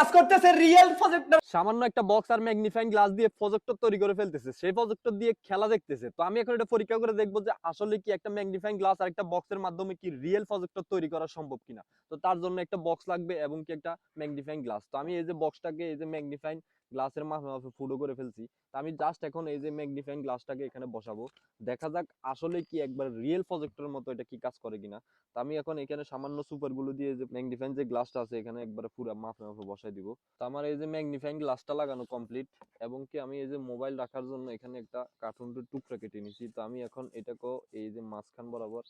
কাজ করতেছে real projector. সামান্য একটা বক্স আর ম্যাগনিফাইং গ্লাস দিয়ে প্রজেক্টর তৈরি করে ফেলতেছে, সেই প্রজেক্টর দিয়ে খেলা দেখতেছে। তো আমি এখন এটা পরীক্ষা করে দেখবো যে আসলে কি একটা ম্যাগনিফাইং গ্লাস আর একটা বক্সের মাধ্যমে কি রিয়েল প্রজেক্টর তৈরি করা সম্ভব কিনা। তো তার জন্য একটা বক্স লাগবে এবং কি একটা ম্যাগনিফাইং গ্লাস। তো আমি এই যে বক্সটাকে এই যে ম্যাগনিফাইং গ্লাসের মাপে ফুটো করে ফেলছি। তো আমি জাস্ট এখন এই যে ম্যাগনিফাইং গ্লাসটাকে এখানে বসাবো, দেখা যাক আসলে কি একবার রিয়েল প্রজেক্টরের মতো এটা কি কাজ করে কিনা। তো আমি এখন এখানে সামান্য সুপার গুলো দিয়ে যে ম্যাগনিফাইং যে গ্লাসটা আছে এখানে একবার পুরো মাপে বসাই দিব। তো আমার এই যে ম্যাগনিফাইং গ্লাসটা লাগানো কমপ্লিট এবং কি আমি এই যে মোবাইল রাখার জন্য এখানে একটা কার্টুনের টুকরা কেটে নিছি। তো আমি এখন এটাকেও এই যে মাঝখান বরাবর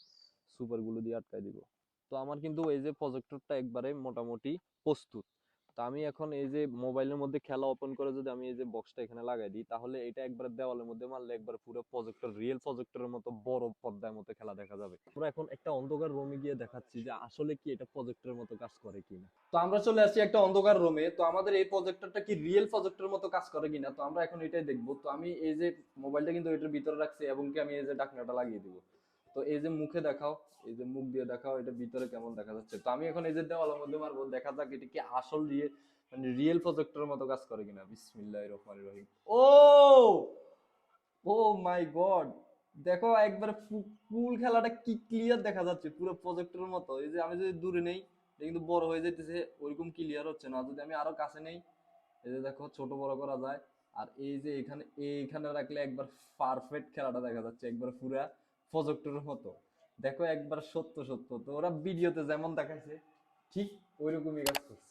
সুপার গুলো দিয়ে আটকাই দিব। তো আমার কিন্তু এই যে প্রজেক্টরটা একবারে মোটামুটি প্রস্তুত। তো আমি এখন এই যে মোবাইলের মধ্যে খেলা ওপেন করে যদি আমি এই যে বক্সটা এখানে লাগাই দিই, তাহলে এটা একবার দেওয়ালের মধ্যে মারলে একবার পুরো প্রজেক্টর রিয়েল প্রজেক্টরের মতো বড় পর্দার মতো খেলা দেখা যাবে। আমরা এখন একটা অন্ধকার রুমে গিয়ে দেখাচ্ছি যে আসলে কি এটা প্রজেক্টরের মতো কাজ করে কিনা। তো আমরা চলে আসছি একটা অন্ধকার রুমে। তো আমাদের এই প্রজেক্টরটা কি রিয়েল প্রজেক্টরের মতো কাজ করে কিনা, তো আমরা এখন এটাই দেখবো। তো আমি এই যে মোবাইলটা কিন্তু এটার ভিতরে রাখছি এবং কি আমি এই যে ঢাকনাটা লাগিয়ে দিব। তো এই যে মুখে দেখাও, এই যে মুখ দিয়ে দেখাও এটা ভিতরে কেমন দেখা যাচ্ছে। তো আমি এখন এই যে দেওয়ালের মধ্যে মারবো, দেখা যাক এটা কি আসল রিয়েল মানে রিয়েল প্রজেক্টরের মতো কাজ করে কিনা। বিসমিল্লাহির রহমানির রহিম। ও ও মাই গড, দেখো একবার ফুল খেলাটা কি ক্লিয়ার দেখা যাচ্ছে পুরো প্রজেক্টরের মতো। এই যে আমি যদি দূরে নেই এটা কিন্তু বড় হয়ে যাইতেছে, ওইরকম ক্লিয়ার হচ্ছে না। যদি আমি আরো কাছে নেই এই যে দেখো ছোট বড় করা যায়। আর এই যে এইখানে রাখলে একবার পারফেক্ট খেলাটা দেখা যাচ্ছে, একবার পুরা প্রজেক্টরের মতো। দেখো একবার সত্য সত্য। তো ওরা ভিডিওতে যেমন দেখাইছে ঠিক ওইরকমই কাজ করছে।